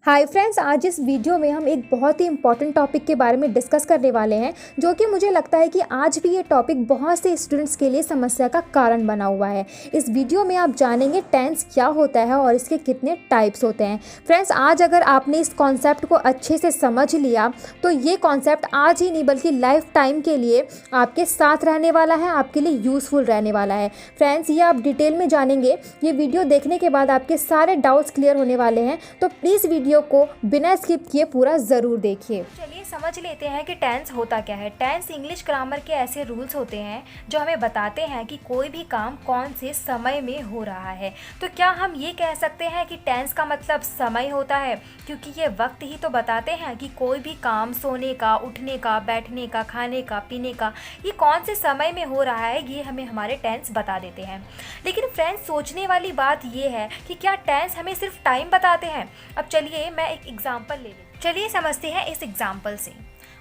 Hi friends, आज इस video में हम एक बहुत ही इंपॉर्टेंट टॉपिक के बारे में डिस्कस करने वाले हैं, जो कि मुझे लगता है कि आज भी ये टॉपिक बहुत से स्टूडेंट्स के लिए समस्या का कारण बना हुआ है। इस वीडियो में आप जानेंगे टेंस क्या होता है और इसके कितने टाइप्स होते हैं। फ्रेंड्स, आज अगर आपने इस कॉन्सेप्ट को अच्छे से समझ लिया तो ये कॉन्सेप्ट आज ही नहीं बल्कि लाइफ टाइम के लिए आपके साथ रहने वाला है, आपके लिए यूज़फुल रहने वाला है। फ्रेंड्स, ये आप डिटेल में जानेंगे। ये वीडियो देखने के बाद आपके सारे डाउट्स क्लियर होने वाले हैं, तो प्लीज़ वीडियो को बिना स्किप किए पूरा ज़रूर देखिए। चलिए समझ लेते हैं कि टेंस होता क्या है। टेंस इंग्लिश ग्रामर के ऐसे रूल्स होते हैं जो हमें बताते हैं कि कोई भी काम कौन से समय में हो रहा है। तो क्या हम ये कह सकते हैं कि टेंस का मतलब समय होता है, क्योंकि ये वक्त ही तो बताते हैं कि कोई भी काम सोने का, उठने का, बैठने का, खाने का, पीने का, ये कौन से समय में हो रहा है, ये हमें हमारे टेंस बता देते हैं। लेकिन फ्रेंड्स, सोचने वाली बात ये है कि क्या टेंस हमें सिर्फ टाइम बताते हैं। अब चलिए मैं एक एग्जाम्पल ले लेती। चलिए समझते हैं इस एग्जाम्पल से।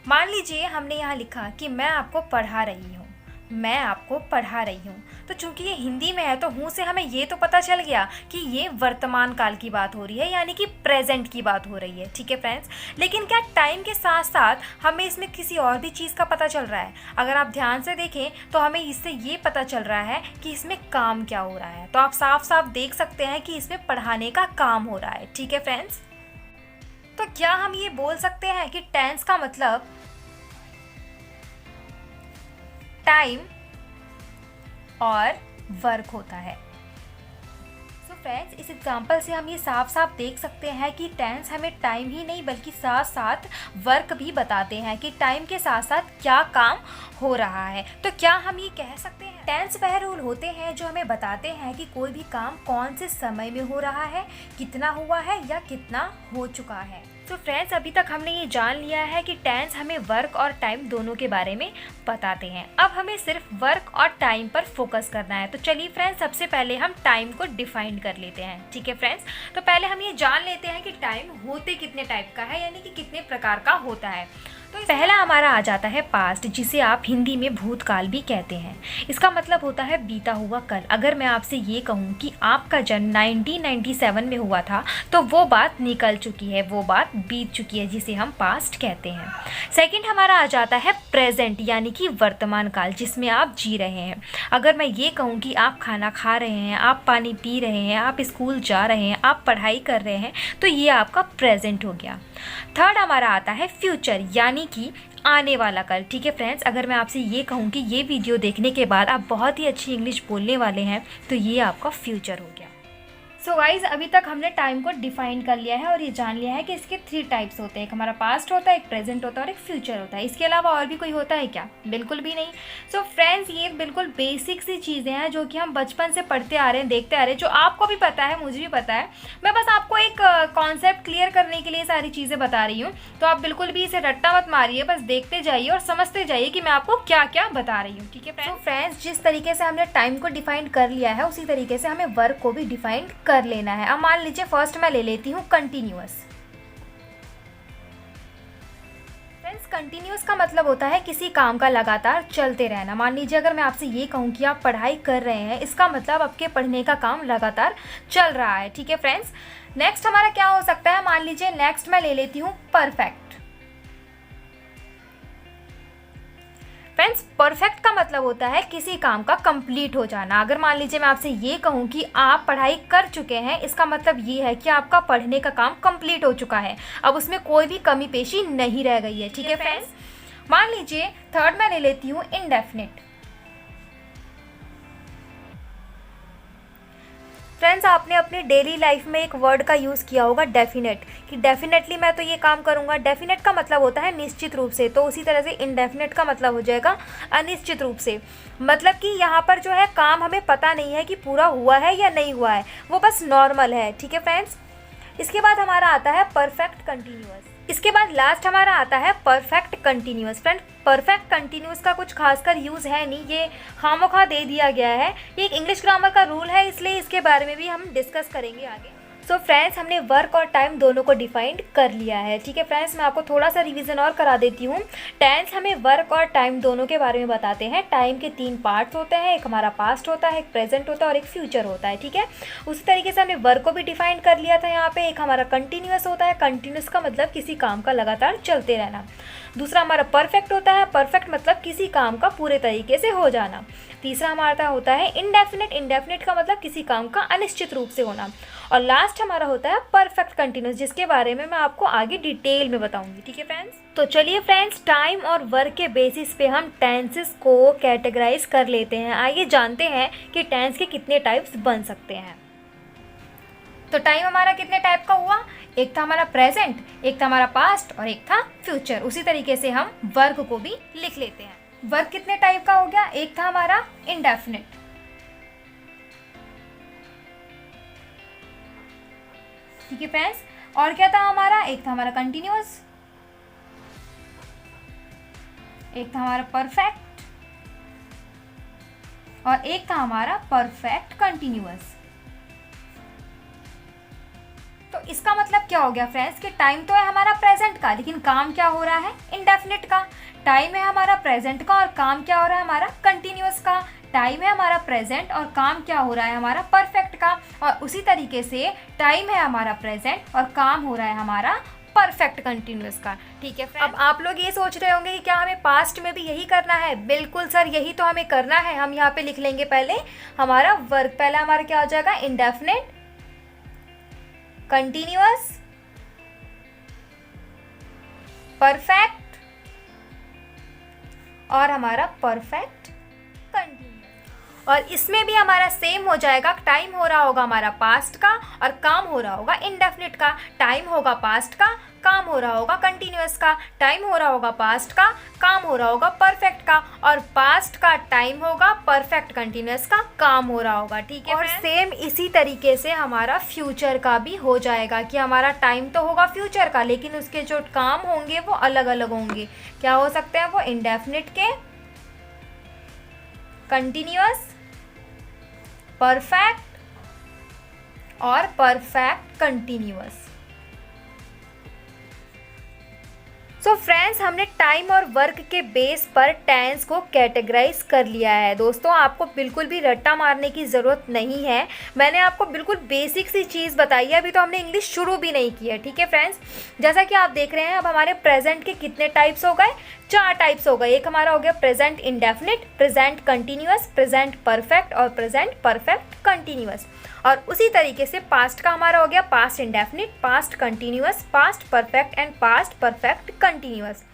मान लीजिए हमने यहाँ लिखा कि मैं आपको पढ़ा रही हूँ, मैं आपको पढ़ा रही हूँ। तो चूंकि ये हिंदी में है तो हूँ से हमें ये तो पता चल गया कि ये वर्तमान काल की बात हो रही है, यानी कि प्रेजेंट की बात हो रही है। ठीक है फ्रेंड्स, लेकिन क्या टाइम के साथ साथ हमें इसमें किसी और भी चीज़ का पता चल रहा है? अगर आप ध्यान से देखें तो हमें इससे ये पता चल रहा है कि इसमें काम क्या हो रहा है। तो आप साफ साफ देख सकते हैं कि इसमें पढ़ाने का काम हो रहा है। ठीक है फ्रेंड्स, तो क्या हम ये बोल सकते हैं कि टेंस का मतलब टाइम और वर्क होता है? सो फ्रेंड्स, इस एग्जांपल से हम ये साफ साफ देख सकते हैं कि टेंस हमें टाइम ही नहीं बल्कि साथ साथ वर्क भी बताते हैं कि टाइम के साथ साथ क्या काम हो रहा है। तो क्या हम ये कह सकते हैं टेंस वह रूल होते हैं जो हमें बताते हैं कि कोई भी काम कौन से समय में हो रहा है, कितना हुआ है या कितना हो चुका है। तो फ्रेंड्स, अभी तक हमने ये जान लिया है कि टेंस हमें वर्क और टाइम दोनों के बारे में बताते हैं। अब हमें सिर्फ वर्क और टाइम पर फोकस करना है। तो चलिए फ्रेंड्स, सबसे पहले हम टाइम को डिफाइन कर लेते हैं। ठीक है फ्रेंड्स, तो पहले हम ये जान लेते हैं कि टाइम होते कितने टाइप का है, यानी कि कितने प्रकार का होता है। तो पहला हमारा आ जाता है पास्ट, जिसे आप हिंदी में भूतकाल भी कहते हैं। इसका मतलब होता है बीता हुआ कल। अगर मैं आपसे ये कहूँ कि आपका जन्म 1997 में हुआ था तो वो बात निकल चुकी है, वो बात बीत चुकी है, जिसे हम पास्ट कहते हैं। सेकंड हमारा आ जाता है प्रेजेंट, यानी कि वर्तमान काल, जिसमें आप जी रहे हैं। अगर मैं ये कहूँ कि आप खाना खा रहे हैं, आप पानी पी रहे हैं, आप स्कूल जा रहे हैं, आप पढ़ाई कर रहे हैं, तो ये आपका प्रेजेंट हो गया। थर्ड हमारा आता है फ्यूचर, यानी कि आने वाला कल। ठीक है फ्रेंड्स, अगर मैं आपसे ये कहूँ कि ये वीडियो देखने के बाद आप बहुत ही अच्छी इंग्लिश बोलने वाले हैं, तो ये आपका फ्यूचर हो गया। सो गाइज, अभी तक हमने टाइम को डिफाइन कर लिया है और ये जान लिया है कि इसके 3 टाइप्स होते हैं। एक हमारा पास्ट होता है, एक प्रेजेंट होता है और एक फ्यूचर होता है। इसके अलावा और भी कोई होता है क्या? बिल्कुल भी नहीं। सो फ्रेंड्स, ये बिल्कुल बेसिक सी चीज़ें हैं जो कि हम बचपन से पढ़ते आ रहे हैं, देखते आ रहे हैं, जो आपको भी पता है, मुझे भी पता है। मैं बस आपको एक कॉन्सेप्ट क्लियर करने के लिए सारी चीज़ें बता रही हूँ। तो आप बिल्कुल भी इसे रट्टा मत मारिए, बस देखते जाइए और समझते जाइए कि मैं आपको क्या क्या बता रही हूँ। ठीक है फ्रेंड्स? फ्रेंड्स, जिस तरीके से हमने टाइम को डिफाइन कर लिया है, उसी तरीके से हमें वर्क को भी डिफाइन कर लेना है। अब मान लीजिए फर्स्ट मैं ले लेती हूँ कंटिन्यूअस। फ्रेंड्स, कंटिन्यूअस का मतलब होता है किसी काम का लगातार चलते रहना। मान लीजिए अगर मैं आपसे ये कहूँ कि आप पढ़ाई कर रहे हैं, इसका मतलब आपके पढ़ने का काम लगातार चल रहा है। ठीक है फ्रेंड्स, नेक्स्ट हमारा क्या हो सकता है? मान लीजिए नेक्स्ट मैं ले लेती हूँ परफेक्ट। फ्रेंड्स, परफेक्ट का मतलब होता है किसी काम का कंप्लीट हो जाना। अगर मान लीजिए मैं आपसे ये कहूँ कि आप पढ़ाई कर चुके हैं, इसका मतलब ये है कि आपका पढ़ने का काम कंप्लीट हो चुका है, अब उसमें कोई भी कमी पेशी नहीं रह गई है। ठीक है फ्रेंड्स, मान लीजिए थर्ड मैं ले लेती हूँ इंडेफिनिट। फ्रेंड्स, आपने अपनी डेली लाइफ में एक वर्ड का यूज़ किया होगा डेफिनेट, कि डेफिनेटली मैं तो ये काम करूँगा। डेफिनेट का मतलब होता है निश्चित रूप से, तो उसी तरह से इनडेफिनेट का मतलब हो जाएगा अनिश्चित रूप से। मतलब कि यहाँ पर जो है काम हमें पता नहीं है कि पूरा हुआ है या नहीं हुआ है, वो बस नॉर्मल है। ठीक है फ्रेंड्स, इसके बाद हमारा आता है परफेक्ट कंटिन्यूअस। इसके बाद लास्ट हमारा आता है perfect continuous. Friend, perfect continuous का कुछ खासकर यूज़ है नहीं, ये खामोखा दे दिया गया है। ये एक इंग्लिश ग्रामर का रूल है, इसलिए इसके बारे में भी हम डिस्कस करेंगे आगे। सो फ्रेंड्स, हमने वर्क और टाइम दोनों को डिफाइंड कर लिया है। ठीक है फ्रेंड्स, मैं आपको थोड़ा सा रिवीजन और करा देती हूँ। टेंस हमें वर्क और टाइम दोनों के बारे में बताते हैं। टाइम के 3 पार्ट्स होते हैं, एक हमारा पास्ट होता है, एक प्रेजेंट होता है और एक फ्यूचर होता है। ठीक है, उसी तरीके से हमने वर्क को भी डिफाइन कर लिया था यहाँ पे। एक हमारा कंटिन्यूस होता है, कंटिन्यूस का मतलब किसी काम का लगातार चलते रहना। दूसरा हमारा परफेक्ट होता है, परफेक्ट मतलब किसी काम का पूरे तरीके से हो जाना। तीसरा हमारा होता है इंडेफिनिट, इंडेफिनिट का मतलब किसी काम का अनिश्चित रूप से होना। और लास्ट हमारा होता है परफेक्ट कंटिन्यूस, जिसके बारे में मैं आपको आगे डिटेल में बताऊंगी। ठीक है फ्रेंड्स, तो चलिए फ्रेंड्स, टाइम और वर्क के बेसिस पे हम टेंसेस को कैटेगराइज कर लेते हैं। आइए जानते हैं कि टेंस के कितने टाइप्स बन सकते हैं। तो टाइम हमारा कितने टाइप का हुआ? एक था हमारा प्रेजेंट, एक था हमारा पास्ट और एक था फ्यूचर। उसी तरीके से हम वर्क को भी लिख लेते हैं। वर्क कितने टाइप का हो गया? एक था हमारा इंडेफिनिट, ठीक है फ्रेंड्स। और क्या था हमारा? एक था हमारा कंटिन्यूअस, एक था हमारा परफेक्ट और एक था हमारा परफेक्ट कंटिन्यूअस। तो इसका मतलब क्या हो गया फ्रेंड्स कि टाइम तो है हमारा प्रेजेंट का, लेकिन काम क्या हो रहा है? इंडेफिनिट का। टाइम है हमारा प्रेजेंट का और काम क्या हो रहा है? हमारा कंटिन्यूअस का। टाइम है हमारा प्रेजेंट और काम क्या हो रहा है? हमारा परफेक्ट का। और उसी तरीके से टाइम है हमारा प्रेजेंट और काम हो रहा है हमारा परफेक्ट कंटिन्यूअस का। ठीक है फ्रेंड्स, अब आप लोग ये सोच रहे होंगे कि क्या हमें पास्ट में भी यही करना है? बिल्कुल सर, यही तो हमें करना है। हम यहाँ पे लिख लेंगे पहले हमारा वर्क। पहला हमारा क्या हो जाएगा? इंडेफिनिट, कंटिन्यूअस, परफेक्ट और हमारा परफेक्ट कंटिन्यूअस। और इसमें भी हमारा सेम हो जाएगा। टाइम हो रहा होगा हमारा पास्ट का और काम हो रहा होगा इंडेफिनिट का। टाइम होगा पास्ट का, काम हो रहा होगा कंटिन्यूअस का। टाइम हो रहा होगा पास्ट का, काम हो रहा होगा परफेक्ट का। और पास्ट का टाइम होगा, परफेक्ट कंटिन्यूअस का काम हो रहा होगा। ठीक है, और सेम इसी तरीके से हमारा फ्यूचर का भी हो जाएगा कि हमारा टाइम तो होगा फ्यूचर का, लेकिन उसके जो काम होंगे वो अलग अलग होंगे। क्या हो सकते हैं वो? इंडेफिनिट के, कंटिन्यूअस, परफेक्ट और परफेक्ट कंटिन्यूअस। सो फ्रेंड्स, हमने टाइम और वर्क के बेस पर टेंस को कैटेगराइज कर लिया है। दोस्तों, आपको बिल्कुल भी रट्टा मारने की ज़रूरत नहीं है। मैंने आपको बिल्कुल बेसिक सी चीज़ बताई है। अभी तो हमने इंग्लिश शुरू भी नहीं की है। ठीक है फ्रेंड्स, जैसा कि आप देख रहे हैं, अब हमारे प्रेजेंट के कितने टाइप्स हो गए? 4 टाइप्स हो गए। एक हमारा हो गया present indefinite, present continuous, present perfect और प्रेजेंट परफेक्ट कंटिन्यूअस। और उसी तरीके से पास्ट का हमारा हो गया past indefinite, past continuous, past perfect and past perfect continuous.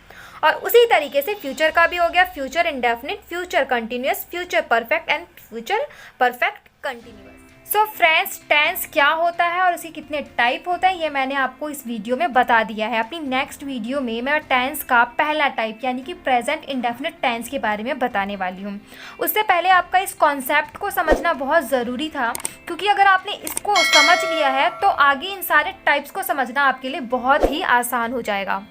और उसी तरीके से फ्यूचर का भी हो गया future indefinite, future continuous, future perfect and future perfect continuous. So friends, tense क्या होता है और इसके कितने टाइप होते हैं ये मैंने आपको इस वीडियो में बता दिया है। अपनी नेक्स्ट वीडियो में मैं टेंस का पहला टाइप यानी कि प्रेजेंट इंडेफिनिट टेंस के बारे में बताने वाली हूँ। उससे पहले आपका इस कॉन्सेप्ट को समझना बहुत ज़रूरी था, क्योंकि अगर आपने इसको समझ लिया है तो आगे इन सारे टाइप्स को समझना आपके लिए बहुत ही आसान हो जाएगा।